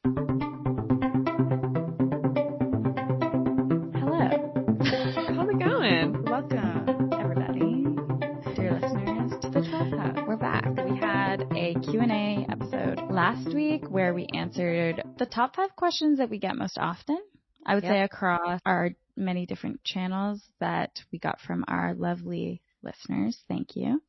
Hello. How's it going? Welcome, everybody, dear listeners, to the 12 Hub. We're back. We had a Q&A episode last week where we answered the top 5 questions that we get most often. I would say across our many different channels that we got from our lovely listeners. Thank you.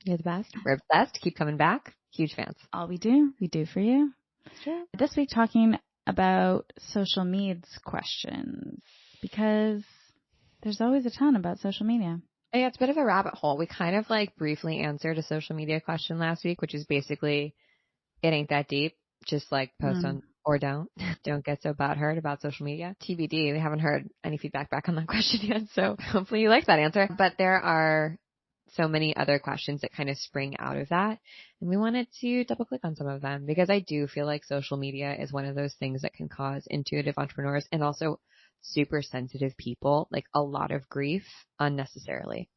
You're the best. We're obsessed. Keep coming back. Huge fans. All we do for you. Sure. This week talking about social medias questions because there's always a ton about social media. Yeah, it's a bit of a rabbit hole. We kind of like briefly answered a social media question last week, which is basically, it ain't that deep. Just like post on or don't. Don't get so butthurt about social media. TBD. We haven't heard any feedback back on that question yet. So hopefully you like that answer. But there are so many other questions that kind of spring out of that. And we wanted to double click on some of them because I do feel like social media is one of those things that can cause intuitive entrepreneurs and also super sensitive people like a lot of grief unnecessarily.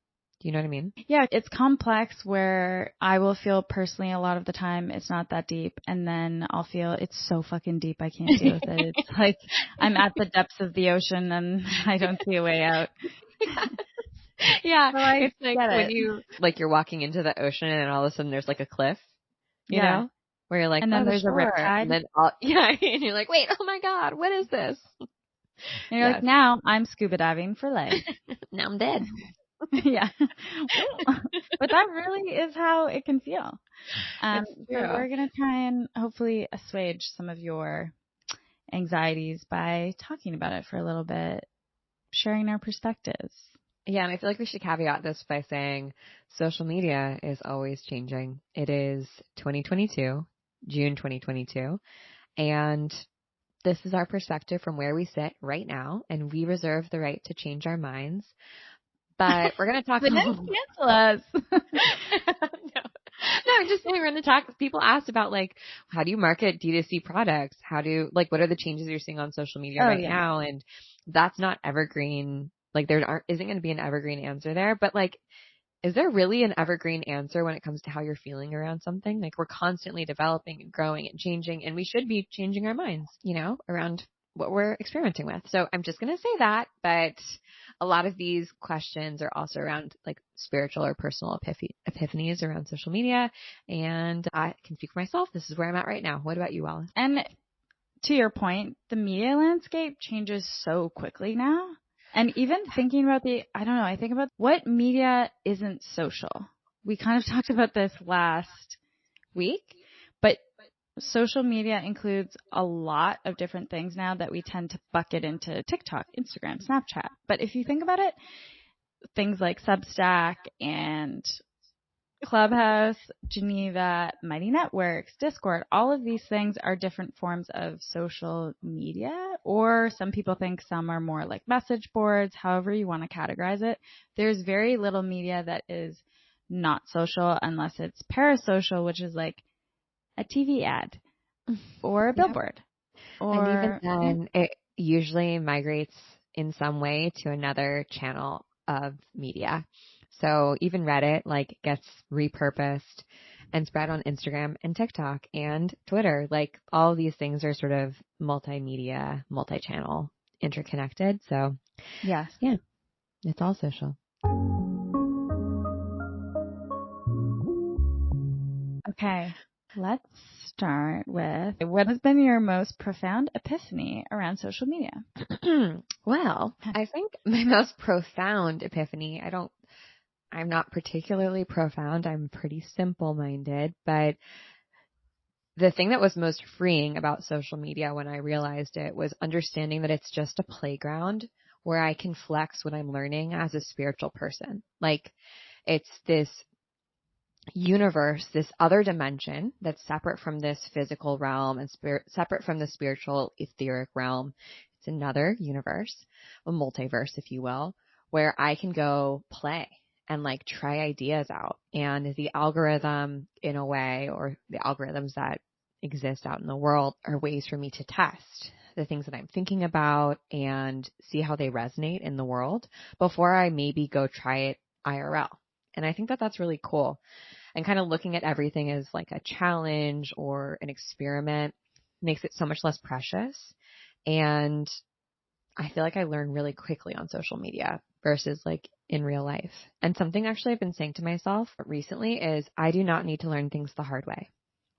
Do you know what I mean? Yeah, it's complex where I will feel personally a lot of the time it's not that deep, and then I'll feel it's so fucking deep I can't deal with it. It's like I'm at the depths of the ocean and I don't see a way out. Yeah, So it's like when you like you're walking into the ocean and all of a sudden there's like a cliff, you know, where you're like, and then there's a riptide, and then and you're like, wait, oh my god, what is this? And you're like, now I'm scuba diving for life. Now I'm dead. Yeah. But that really is how it can feel. So we're going to try and hopefully assuage some of your anxieties by talking about it for a little bit, sharing our perspectives. Yeah, and I feel like we should caveat this by saying social media is always changing. It is 2022, June 2022, and this is our perspective from where we sit right now, and we reserve the right to change our minds. But we're going to talk. Cancel us. No, I'm just saying we're going to talk. People asked about like, how do you market D2C products? What are the changes you're seeing on social media now? And that's not evergreen. Like there isn't going to be an evergreen answer there, but like, is there really an evergreen answer when it comes to how you're feeling around something? Like we're constantly developing and growing and changing, and we should be changing our minds, around what we're experimenting with. So I'm just going to say that, but a lot of these questions are also around like spiritual or personal epiphanies around social media. And I can speak for myself. This is where I'm at right now. What about you, Alice? And to your point, the media landscape changes so quickly now. And even thinking about I think about what media isn't social. We kind of talked about this last week, but social media includes a lot of different things now that we tend to bucket into TikTok, Instagram, Snapchat. But if you think about it, things like Substack and Clubhouse, Geneva, Mighty Networks, Discord, all of these things are different forms of social media, or some people think some are more like message boards, however you want to categorize it. There's very little media that is not social unless it's parasocial, which is like a TV ad or a billboard. And even then, it usually migrates in some way to another channel of media. So even Reddit like gets repurposed and spread on Instagram and TikTok and Twitter. Like all of these things are sort of multimedia, multi-channel, interconnected. So yes, it's all social. Okay, let's start with what has been your most profound epiphany around social media? Well, I think my most profound epiphany, I'm not particularly profound. I'm pretty simple-minded, but the thing that was most freeing about social media when I realized it was understanding that it's just a playground where I can flex what I'm learning as a spiritual person. Like it's this universe, this other dimension that's separate from this physical realm and separate from the spiritual etheric realm. It's another universe, a multiverse, if you will, where I can go play and like try ideas out. And the algorithm in a way, or the algorithms that exist out in the world, are ways for me to test the things that I'm thinking about and see how they resonate in the world before I maybe go try it IRL. And I think that that's really cool. And kind of looking at everything as like a challenge or an experiment. makes it so much less precious. And I feel like I learn really quickly on social media versus like in real life. And something actually I've been saying to myself recently is I do not need to learn things the hard way.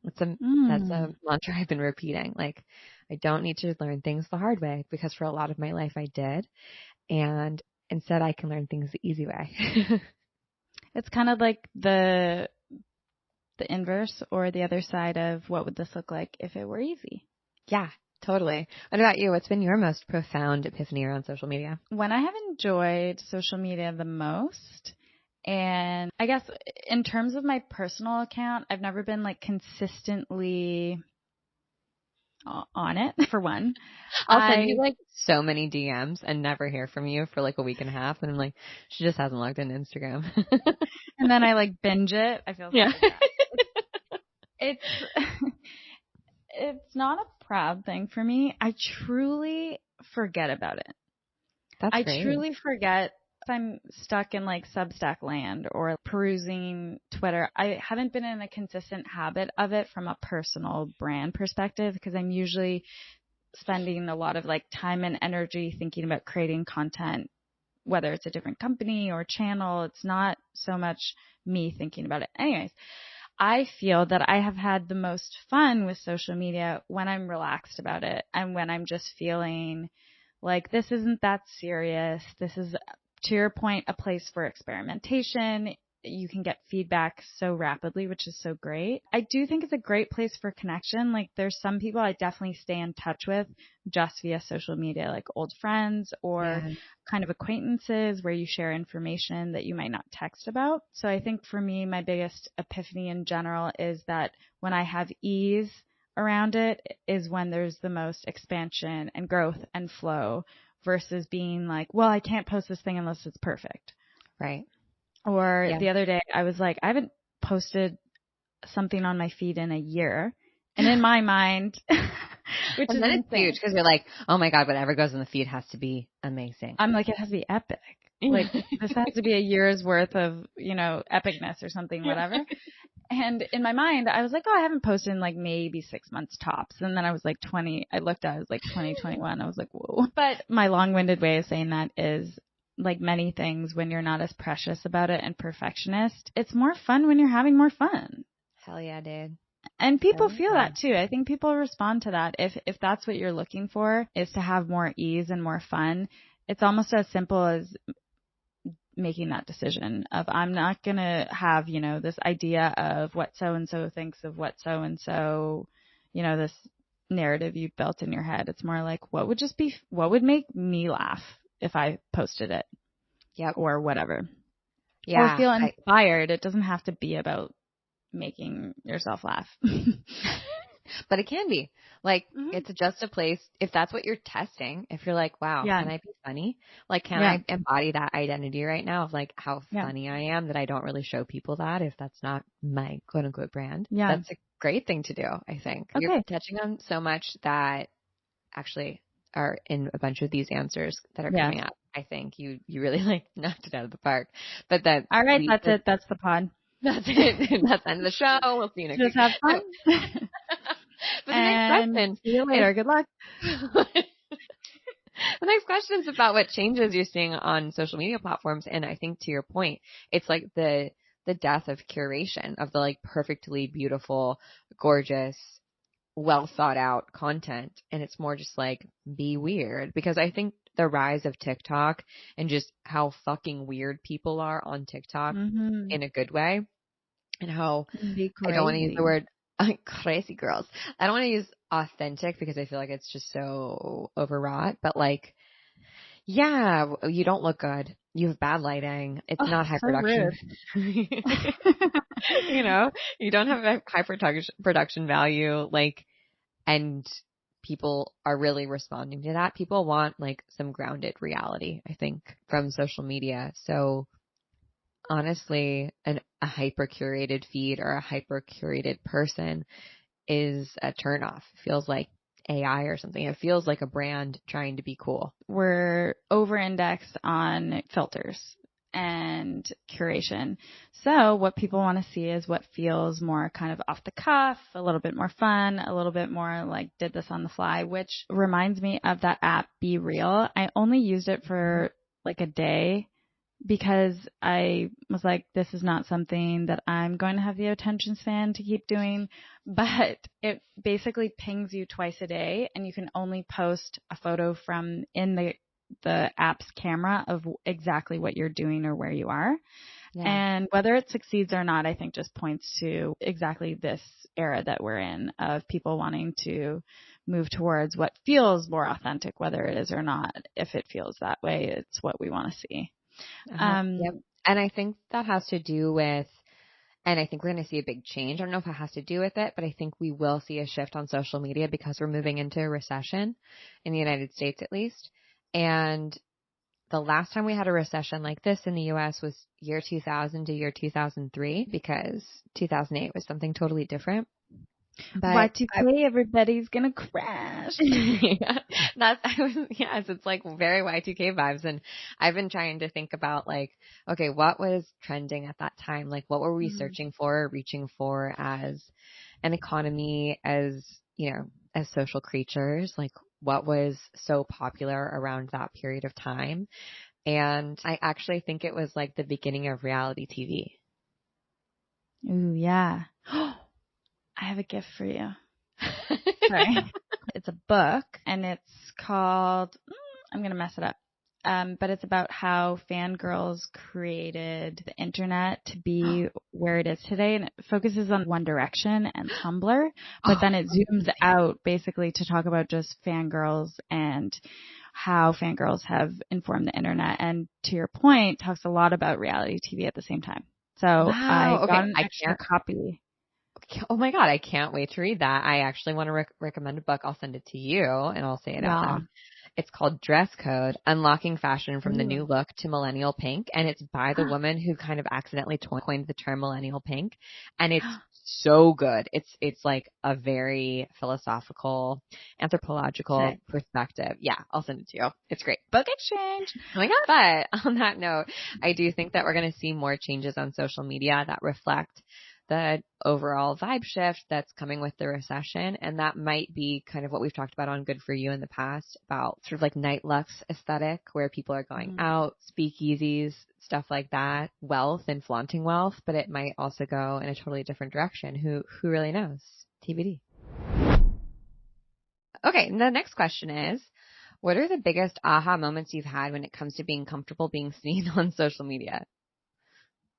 That's a mantra I've been repeating. Like, I don't need to learn things the hard way, because for a lot of my life I did. And instead I can learn things the easy way. It's kind of like the inverse, or the other side of what would this look like if it were easy. Yeah, totally. What about you? What's been your most profound epiphany around social media? When I have enjoyed social media the most, and I guess in terms of my personal account, I've never been like consistently on it, for one. I'll send you like so many DMs and never hear from you for like a week and a half. And I'm like, she just hasn't logged into Instagram. And then I like binge it. I feel so bad. It's not a proud thing for me. I truly forget about it. That's great. I truly forget if I'm stuck in like Substack land or perusing Twitter. I haven't been in a consistent habit of it from a personal brand perspective, because I'm usually spending a lot of like time and energy thinking about creating content, whether it's a different company or channel. It's not so much me thinking about it. Anyways, I feel that I have had the most fun with social media when I'm relaxed about it, and when I'm just feeling like this isn't that serious. This is, to your point, a place for experimentation. You can get feedback so rapidly, which is so great. I do think it's a great place for connection. Like, there's some people I definitely stay in touch with just via social media, like old friends or kind of acquaintances where you share information that you might not text about. So I think for me, my biggest epiphany in general is that when I have ease around it is when there's the most expansion and growth and flow, versus being like, well, I can't post this thing unless it's perfect. Right. Or the other day I was like, I haven't posted something on my feed in a year. And in my mind, which is it's huge, because you're like, oh my God, whatever goes in the feed has to be amazing. I'm like, it has to be epic. Like, this has to be a year's worth of, epicness or something, whatever. And in my mind, I was like, oh, I haven't posted in like maybe 6 months tops. And then I was like I looked at it, I was like 2021. I was like, whoa. But my long-winded way of saying that is, like many things, when you're not as precious about it and perfectionist, it's more fun when you're having more fun. Hell yeah, dude. And people feel that too. I think people respond to that. If that's what you're looking for, is to have more ease and more fun, it's almost as simple as making that decision of, I'm not going to have, this idea of what so-and-so thinks of what so-and-so, this narrative you've built in your head. It's more like, what would make me laugh if I posted it? Yep. Or whatever. Yeah. Or feel inspired. It doesn't have to be about making yourself laugh. But it can be. Like, it's just a place, if that's what you're testing, if you're like, wow, can I be funny? Like, can I embody that identity right now of like how funny I am, that I don't really show people that if that's not my quote unquote brand? Yeah. That's a great thing to do, I think. Okay. You're touching on so much that actually are in a bunch of these answers that are coming up. I think you really like knocked it out of the park. But that. All right, that's it. That's the pod. That's it. That's the end of the show. We'll see you next week. Just have fun. But the next question. See you later. Good luck. The next question is about what changes you're seeing on social media platforms. And I think, to your point, it's like the death of curation, of the like perfectly beautiful, gorgeous, well thought out content. And it's more just like, be weird. Because I think the rise of TikTok and just how fucking weird people are on TikTok in a good way, and how I don't want to use the word crazy girls. I don't want to use authentic, because I feel like it's just so overwrought, but like, yeah, you don't look good. You have bad lighting. It's not high production. You don't have a high production value, like, and people are really responding to that. People want like some grounded reality, I think, from social media. So honestly, a hyper curated feed or a hyper curated person is a turnoff. It feels like AI or something. It feels like a brand trying to be cool. We're over indexed on filters. and curation. So what people want to see is what feels more kind of off the cuff, a little bit more fun, a little bit more like did this on the fly, which reminds me of that app Be Real. I only used it for like a day because I was like, this is not something that I'm going to have the attention span to keep doing. But it basically pings you twice a day, and you can only post a photo from in the app's camera of exactly what you're doing or where you are. Yeah. And whether it succeeds or not, I think just points to exactly this era that we're in of people wanting to move towards what feels more authentic, whether it is or not. If it feels that way, it's what we want to see. Yep. And I think that has to do with, and I think we're going to see a big change. I don't know if it has to do with it, but I think we will see a shift on social media because we're moving into a recession in the United States, at least. And the last time we had a recession like this in the U.S. was year 2000 to year 2003, because 2008 was something totally different. But Y2K, everybody's gonna crash. Yeah, yes, it's like very Y2K vibes. And I've been trying to think about like, okay, what was trending at that time? Like, what were we searching for, reaching for as an economy, as, you know, as social creatures? Like, what was so popular around that period of time? And I actually think it was like the beginning of reality TV. Ooh, yeah. I have a gift for you. Sorry. It's a book, and it's called, I'm going to mess it up. But it's about how fangirls created the internet to be where it is today. And it focuses on One Direction and Tumblr, but then it zooms out basically to talk about just fangirls and how fangirls have informed the internet. And to your point, talks a lot about reality TV at the same time. So I got an extra copy. Oh my God, I can't wait to read that. I actually want to recommend a book. I'll send it to you and I'll say it out loud. It's called Dress Code, Unlocking Fashion from the New Look to Millennial Pink. And it's by the woman who kind of accidentally coined the term millennial pink. And it's so good. It's like a very philosophical, anthropological perspective. Yeah, I'll send it to you. It's great. Book exchange. Oh my God. But on that note, I do think that we're going to see more changes on social media that reflect the overall vibe shift that's coming with the recession. And that might be kind of what we've talked about on Good For You in the past, about sort of like night lux aesthetic, where people are going out, speakeasies, stuff like that, wealth and flaunting wealth, but it might also go in a totally different direction. Who really knows? TBD. Okay. The next question is, what are the biggest aha moments you've had when it comes to being comfortable being seen on social media?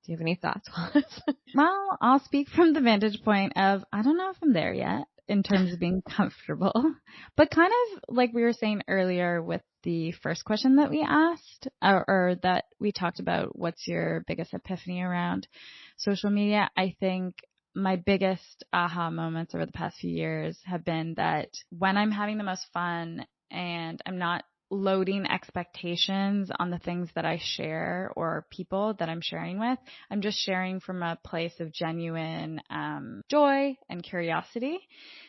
Do you have any thoughts, Wallace? Well, I'll speak from the vantage point of, I don't know if I'm there yet in terms of being comfortable, but kind of like we were saying earlier with the first question that we asked, or that we talked about, what's your biggest epiphany around social media? I think my biggest aha moments over the past few years have been that when I'm having the most fun and I'm not loading expectations on the things that I share or people that I'm sharing with, I'm just sharing from a place of genuine joy and curiosity.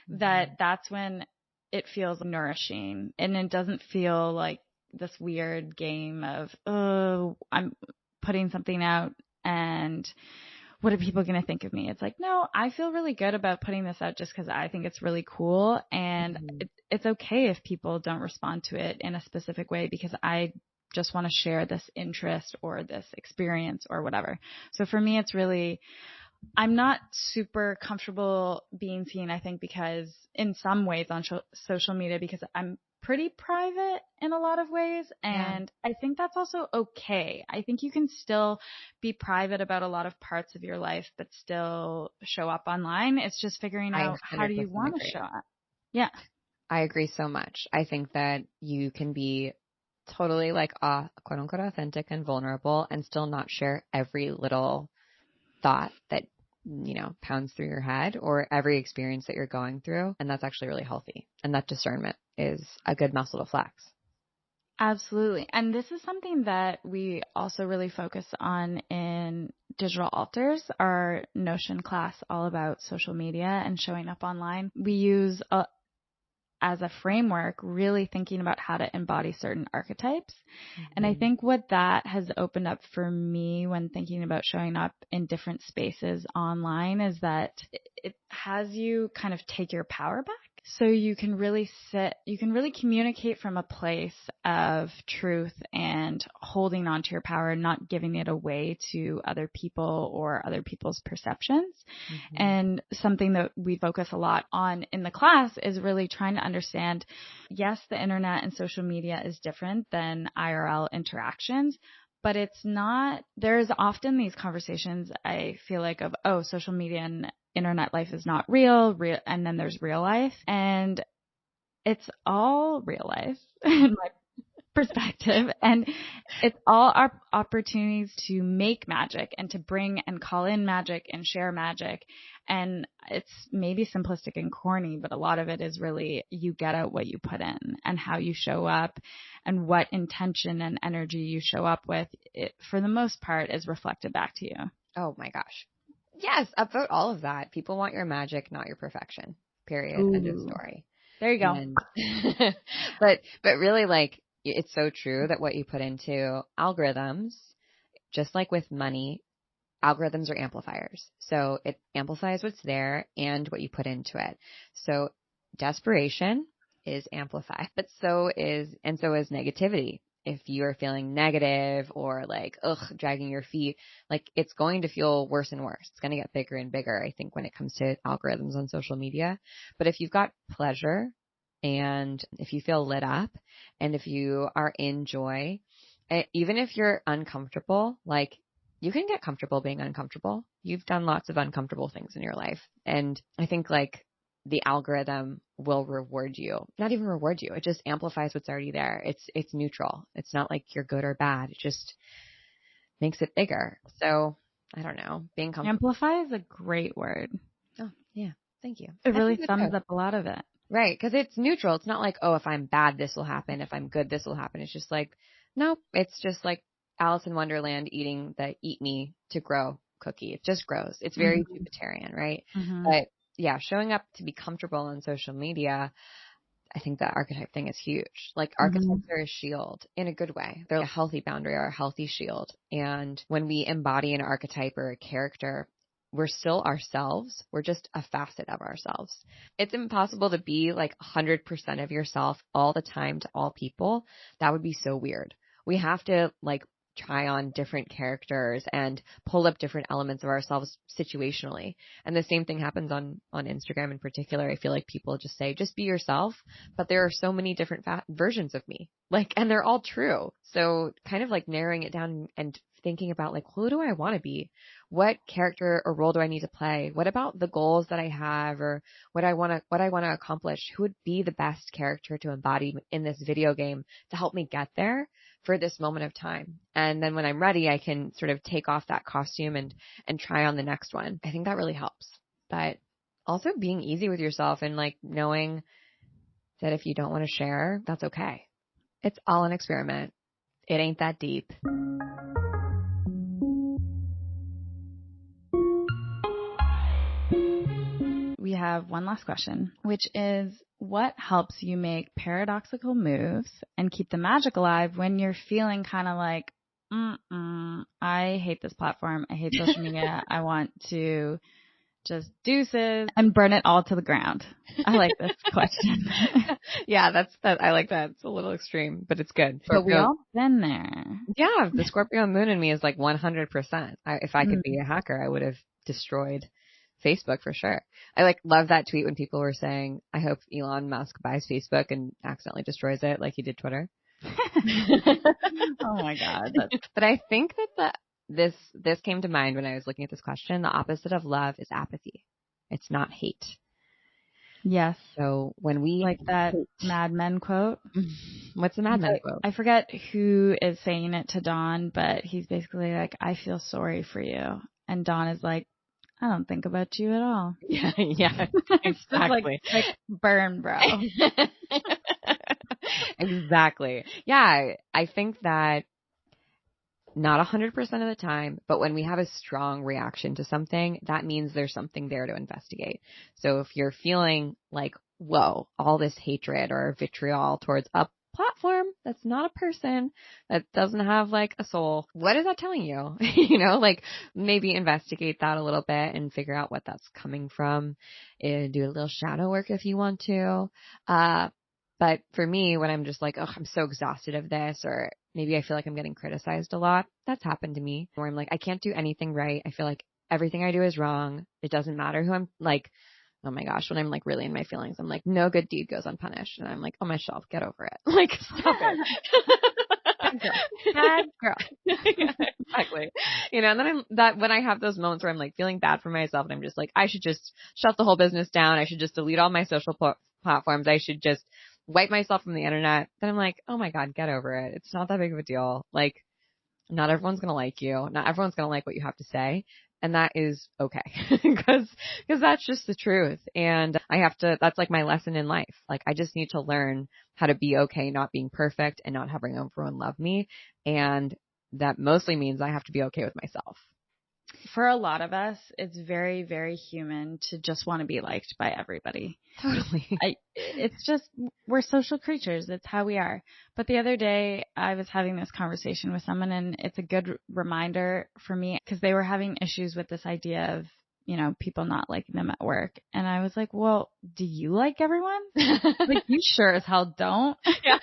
That's when it feels nourishing, and it doesn't feel like this weird game of, oh, I'm putting something out and what are people going to think of me? It's like, no, I feel really good about putting this out just because I think it's really cool. And it's okay if people don't respond to it in a specific way, because I just want to share this interest or this experience or whatever. So for me, it's really, I'm not super comfortable being seen, I think, because in some ways on social media, because I'm pretty private in a lot of ways. And I think that's also okay. I think you can still be private about a lot of parts of your life, but still show up online. It's just figuring out, how do you want to show up? Yeah. I agree so much. I think that you can be totally like quote unquote authentic and vulnerable and still not share every little thought that, you know, pounds through your head, or every experience that you're going through. And that's actually really healthy. And that discernment is a good muscle to flex. Absolutely. And this is something that we also really focus on in Digital Alters, our Notion class all about social media and showing up online. We use as a framework, really thinking about how to embody certain archetypes. Mm-hmm. And I think what that has opened up for me when thinking about showing up in different spaces online is that it has you kind of take your power back. So you can really communicate from a place of truth and holding on to your power, not giving it away to other people or other people's perceptions. Mm-hmm. And something that we focus a lot on in the class is really trying to understand, yes, the internet and social media is different than IRL interactions, but it's not, there's often these conversations I feel like of, oh, social media and internet life is not real, and then there's real life. And it's all real life in my perspective. And it's all our opportunities to make magic and to bring and call in magic and share magic. And it's maybe simplistic and corny, but a lot of it is really you get out what you put in and how you show up and what intention and energy you show up with. It, for the most part, is reflected back to you. Oh my gosh. Yes, upvote all of that. People want your magic, not your perfection. Period. Ooh. End of story. There you go. And, but really, like, it's so true that what you put into algorithms, just like with money, algorithms are amplifiers. So it amplifies what's there and what you put into it. So desperation is amplified, but so is negativity. If you are feeling negative or like, dragging your feet, like it's going to feel worse and worse. It's going to get bigger and bigger, I think, when it comes to algorithms on social media. But if you've got pleasure and if you feel lit up and if you are in joy, even if you're uncomfortable, like you can get comfortable being uncomfortable. You've done lots of uncomfortable things in your life. And I think like the algorithm will reward you. Not even reward you. It just amplifies what's already there. It's neutral. It's not like you're good or bad. It just makes it bigger. So I don't know. Being comfortable. Amplify is a great word. Oh, yeah. Thank you. It really sums up a lot of it. Right. Because it's neutral. It's not like, oh, if I'm bad, this will happen. If I'm good, this will happen. It's just like, no, it's just like Alice in Wonderland eating the eat me to grow cookie. It just grows. It's very Jupiterian, right? Mm-hmm. But yeah, showing up to be comfortable on social media, I think that archetype thing is huge. Like archetypes are a shield in a good way. They're a healthy boundary or a healthy shield. And when we embody an archetype or a character, we're still ourselves. We're just a facet of ourselves. It's impossible to be like 100% of yourself all the time to all people. That would be so weird. We have to like try on different characters and pull up different elements of ourselves situationally. And the same thing happens on Instagram in particular. I feel like people just say, just be yourself, but there are so many different versions of me, like, and they're all true. So kind of like narrowing it down and thinking about like, who do I want to be? What character or role do I need to play? What about the goals that I have or what I want to accomplish? Who would be the best character to embody in this video game to help me get there for this moment of time? And then when I'm ready, I can sort of take off that costume and try on the next one. I think that really helps. But also being easy with yourself and like knowing that if you don't want to share, that's okay. It's all an experiment. It ain't that deep. We have one last question, which is, what helps you make paradoxical moves and keep the magic alive when you're feeling kind of like, I hate this platform. I hate social media. I want to just deuces and burn it all to the ground. I like this question. Yeah, I like that. It's a little extreme, but it's good. But we all been there. Yeah, the Scorpio moon in me is like 100%. If I could be a hacker, I would have destroyed Facebook for sure. I like love that tweet when people were saying, I hope Elon Musk buys Facebook and accidentally destroys it like he did Twitter. Oh my God. But I think that this came to mind when I was looking at this question. The opposite of love is apathy. It's not hate. Yes. So when we like that Mad Men quote. What's the Mad Men quote? I forget who is saying it to Dawn, but he's basically like, I feel sorry for you. And Dawn is like, I don't think about you at all. Yeah, exactly. like burn, bro. Exactly. Yeah, I think that not 100% of the time, but when we have a strong reaction to something, that means there's something there to investigate. So if you're feeling like whoa, all this hatred or vitriol towards a platform that's not a person, that doesn't have like a soul. What is that telling you? Like maybe investigate that a little bit and figure out what that's coming from, and do a little shadow work if you want to. But for me, when I'm just like, oh, I'm so exhausted of this, or maybe I feel like I'm getting criticized a lot, that's happened to me, where I'm like, I can't do anything right. I feel like everything I do is wrong. It doesn't matter who I'm like. Oh my gosh, when I'm like really in my feelings, I'm like, no good deed goes unpunished. And I'm like, oh my shelf, get over it. Like, stop it. Bad girl. Yeah, exactly. And then when I have those moments where I'm like feeling bad for myself and I'm just like, I should just shut the whole business down. I should just delete all my social platforms. I should just wipe myself from the internet. Then I'm like, oh my God, get over it. It's not that big of a deal. Like, not everyone's going to like you. Not everyone's going to like what you have to say. And that is okay. Because that's just the truth. And that's like my lesson in life. Like, I just need to learn how to be okay not being perfect and not having everyone love me. And that mostly means I have to be okay with myself. For a lot of us, it's very, very human to just want to be liked by everybody. Totally. It's just, we're social creatures. It's how we are. But the other day, I was having this conversation with someone, and it's a good reminder for me, because they were having issues with this idea of, people not liking them at work. And I was like, well, do you like everyone? Like, you sure as hell don't. Yeah.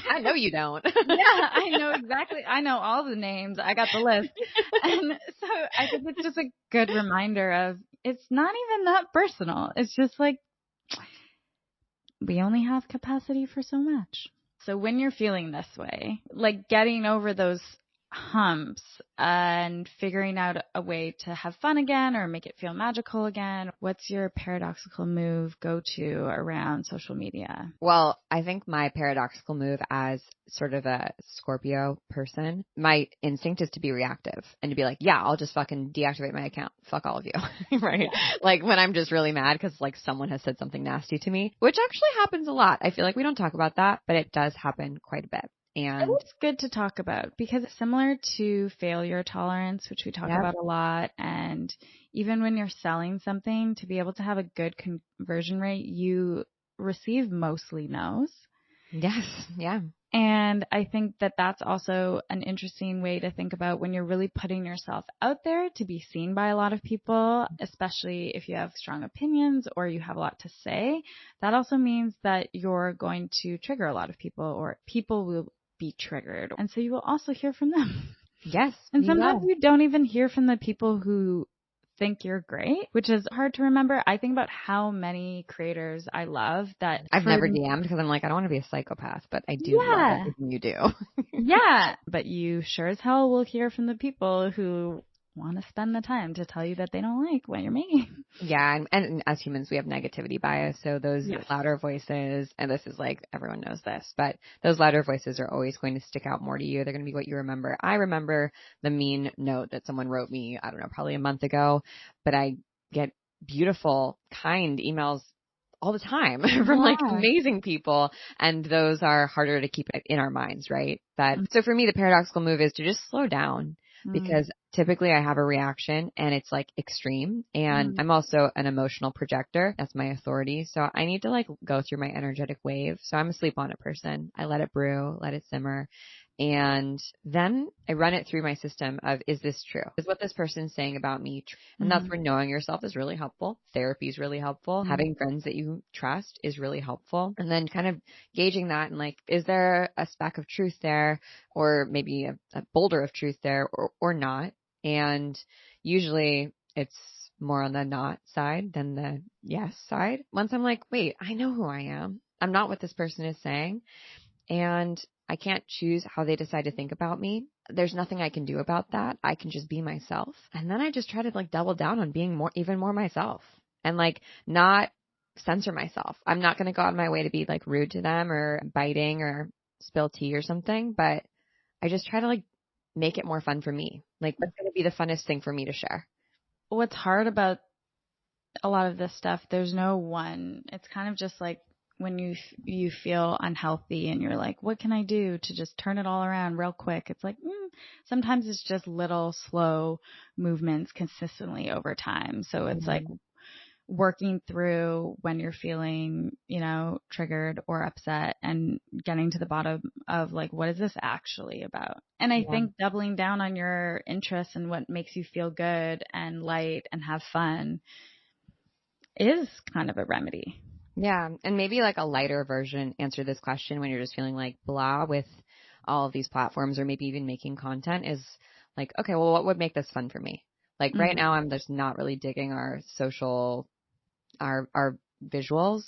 I know you don't. Yeah, I know exactly. I know all the names. I got the list. And so I think it's just a good reminder of, it's not even that personal. It's just like, we only have capacity for so much. So when you're feeling this way, like getting over those humps and figuring out a way to have fun again or make it feel magical again, what's your paradoxical move go to around social media? Well, I think my paradoxical move as sort of a Scorpio person, my instinct is to be reactive and to be like, yeah, I'll just fucking deactivate my account. Fuck all of you. Right? Yeah. Like when I'm just really mad because like someone has said something nasty to me, which actually happens a lot. I feel like we don't talk about that, but it does happen quite a bit. And it's good to talk about, because it's similar to failure tolerance, which we talk about a lot. And even when you're selling something, to be able to have a good conversion rate, you receive mostly no's. Yes. Yeah. And I think that that's also an interesting way to think about when you're really putting yourself out there to be seen by a lot of people, especially if you have strong opinions or you have a lot to say. That also means that you're going to trigger a lot of people, or people will be triggered. And so you will also hear from them. Yes. And sometimes you don't even hear from the people who think you're great, which is hard to remember. I think about how many creators I love that I've never DM'd because I'm like, I don't want to be a psychopath, but I do love everything you do. Yeah. But you sure as hell will hear from the people who want to spend the time to tell you that they don't like what you're making. Yeah. And as humans, we have negativity bias. So those louder voices, and this is like, everyone knows this, but those louder voices are always going to stick out more to you. They're going to be what you remember. I remember the mean note that someone wrote me, I don't know, probably a month ago, but I get beautiful, kind emails all the time from like amazing people. And those are harder to keep in our minds, right? So for me, the paradoxical move is to just slow down, because typically I have a reaction and it's like extreme, and I'm also an emotional projector. That's my authority. So I need to like go through my energetic wave. So I'm a sleep on it person. I let it brew, let it simmer. And then I run it through my system of, is this true? Is what this person's saying about me true? And that's where knowing yourself is really helpful. Therapy is really helpful. Having friends that you trust is really helpful. And then kind of gauging that and like, is there a speck of truth there, or maybe a boulder of truth there, or not? And usually it's more on the not side than the yes side. Once I'm like, wait, I know who I am. I'm not what this person is saying. And I can't choose how they decide to think about me. There's nothing I can do about that. I can just be myself. And then I just try to like double down on being even more myself, and like not censor myself. I'm not going to go out of my way to be like rude to them or biting or spill tea or something, but I just try to like make it more fun for me. Like, what's going to be the funnest thing for me to share? What's hard about a lot of this stuff, there's no one. It's kind of just like when you feel unhealthy and you're like, what can I do to just turn it all around real quick? It's like, sometimes it's just little slow movements consistently over time. So it's like, working through when you're feeling, triggered or upset and getting to the bottom of like, what is this actually about? And I think doubling down on your interests and what makes you feel good and light and have fun is kind of a remedy. Yeah. And maybe like a lighter version answer this question when you're just feeling like blah with all of these platforms, or maybe even making content, is like, okay, well, what would make this fun for me? Like right now I'm just not really digging our social, our visuals.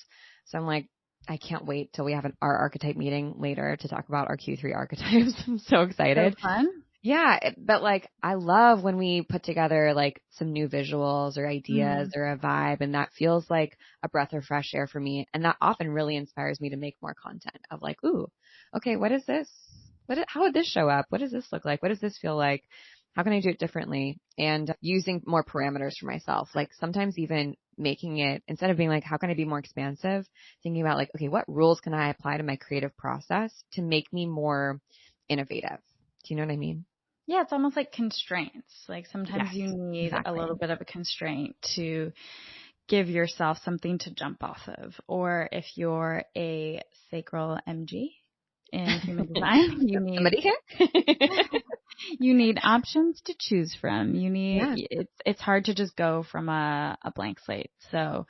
So I'm like, I can't wait till we have our archetype meeting later to talk about our Q3 archetypes. I'm so excited. So fun. Yeah. But like, I love when we put together like some new visuals or ideas or a vibe, and that feels like a breath of fresh air for me. And that often really inspires me to make more content of like, ooh, okay, what is this? How would this show up? What does this look like? What does this feel like? How can I do it differently? And using more parameters for myself, like sometimes even making it, instead of being like, how can I be more expansive? Thinking about like, okay, what rules can I apply to my creative process to make me more innovative? Do you know what I mean? Yeah, it's almost like constraints. Like sometimes you need a exactly. little bit of a constraint to give yourself something to jump off of. Or if you're a sacral MG in human design, you need somebody here. you need options to choose from. It's hard to just go from a blank slate. So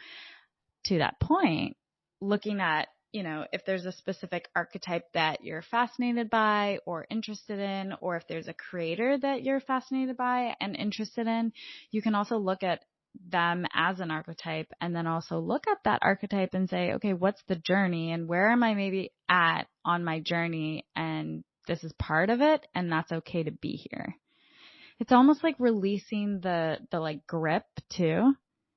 to that point, looking at, if there's a specific archetype that you're fascinated by or interested in, or if there's a creator that you're fascinated by and interested in, you can also look at them as an archetype, and then also look at that archetype and say, okay, what's the journey and where am I maybe at on my journey? And this is part of it, and that's okay to be here. It's almost like releasing the like grip too.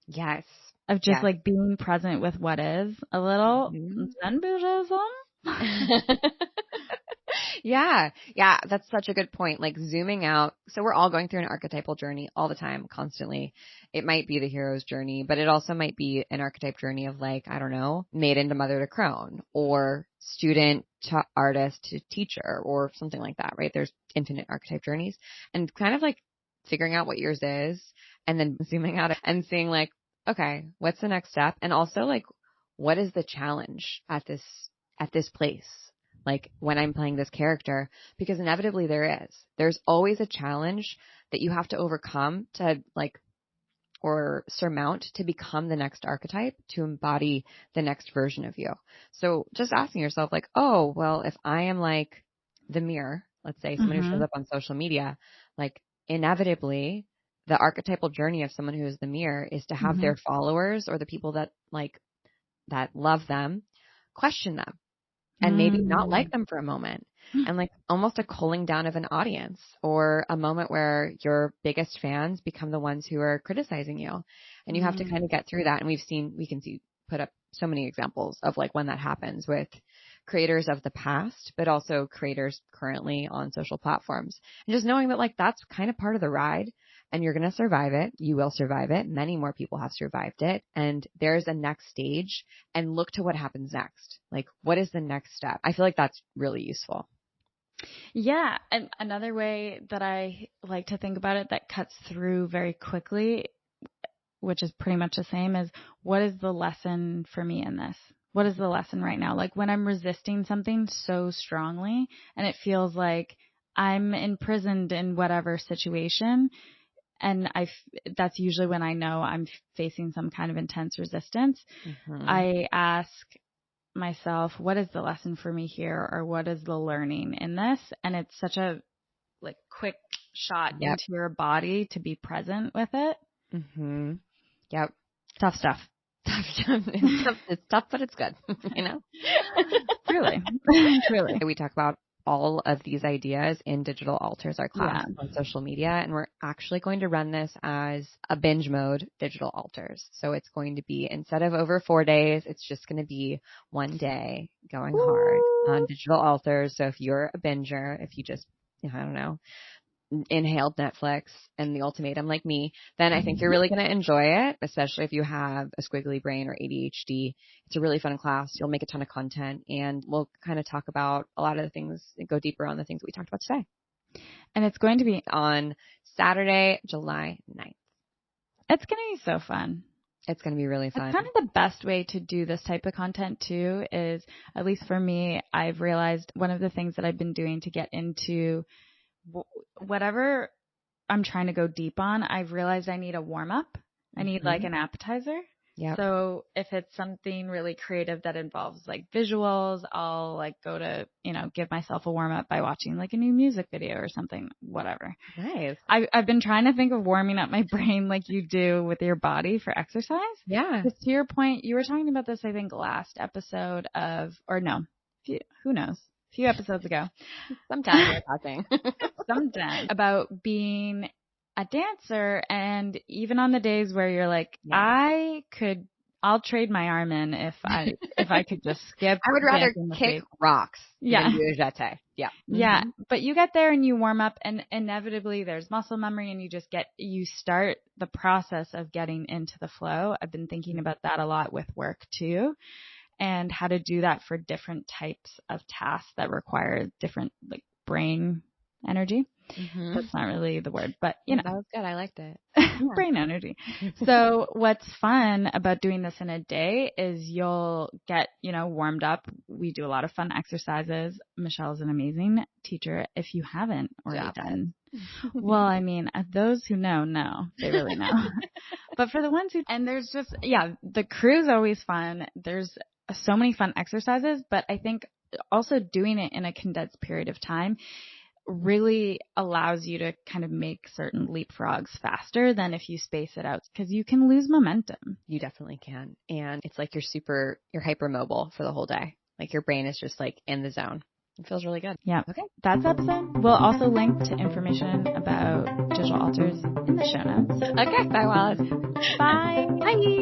Yes. Of just like being present with what is a little Zen Buddhism. Yeah. That's such a good point. Like zooming out. So we're all going through an archetypal journey all the time, constantly. It might be the hero's journey, but it also might be an archetype journey of like, I don't know, maiden to mother to crone, or student to artist to teacher, or something like that, right? There's infinite archetype journeys, and kind of like figuring out what yours is, and then zooming out and seeing like, okay, what's the next step? And also like, what is the challenge at this place? Like when I'm playing this character, because inevitably there's always a challenge that you have to overcome to like, or surmount to become the next archetype, to embody the next version of you. So just asking yourself like, oh, well, if I am like the mirror, let's say someone who shows up on social media, like inevitably the archetypal journey of someone who is the mirror is to have their followers or the people that like, that love them, question them. And maybe not like them for a moment, and like almost a cooling down of an audience, or a moment where your biggest fans become the ones who are criticizing you, and you have to kind of get through that. And we can put up so many examples of like when that happens with creators of the past, but also creators currently on social platforms, and just knowing that like that's kind of part of the ride. And you're going to survive it. You will survive it. Many more people have survived it. And there's a next stage, and look to what happens next. Like, what is the next step? I feel like that's really useful. Yeah. And another way that I like to think about it that cuts through very quickly, which is pretty much the same, is what is the lesson for me in this? What is the lesson right now? Like when I'm resisting something so strongly and it feels like I'm imprisoned in whatever situation, and that's usually when I know I'm facing some kind of intense resistance. I ask myself, what is the lesson for me here, or what is the learning in this? And it's such a like quick shot into your body to be present with it. Yep. Tough stuff. It's tough, but it's good. You know? Truly. We talk about all of these ideas in Digital Altars, our class on social media, and we're actually going to run this as a binge mode Digital Altars. So it's going to be, instead of over 4 days, it's just going to be 1 day going hard on Digital Altars. So if you're a binger, if you just, I don't know, inhaled Netflix and The Ultimatum like me, then I think you're really going to enjoy it, especially if you have a squiggly brain or ADHD. It's a really fun class. You'll make a ton of content, and we'll kind of talk about a lot of the things and go deeper on the things that we talked about today. And it's going to be on Saturday, July 9th. It's going to be so fun. It's going to be really fun. It's kind of the best way to do this type of content too is, at least for me, I've realized one of the things that I've been doing to get into whatever I'm trying to go deep on, I've realized I need a warm up. I need like an appetizer. Yeah. So if it's something really creative that involves like visuals, I'll like go to, give myself a warm up by watching like a new music video or something, whatever. Nice. I've been trying to think of warming up my brain like you do with your body for exercise. Yeah. Because to your point, you were talking about this, I think, last episode who knows? A few episodes ago. Sometime we're talking. Sometime about being a dancer, and even on the days where you're like, I'll trade my arm in if I could just skip. I would rather kick rocks than do a jeté. Yeah. Yeah. But you get there and you warm up, and inevitably there's muscle memory, and you start the process of getting into the flow. I've been thinking about that a lot with work too, and how to do that for different types of tasks that require different like brain energy. That's not really the word, but that was good. I liked it. Brain energy. So what's fun about doing this in a day is you'll get, warmed up. We do a lot of fun exercises. Michelle's an amazing teacher. If you haven't already done, well, I mean, those who know, they really know. But for the ones and there's just, the crew's always fun. There's so many fun exercises, but I think also doing it in a condensed period of time really allows you to kind of make certain leapfrogs faster than if you space it out, because you can lose momentum. You definitely can. And it's like you're hypermobile for the whole day. Like your brain is just like in the zone. It feels really good. Yeah. Okay. That's episode. We'll also link to information about digital altars in the show notes. Okay. Bye, Wallace. Bye. Bye.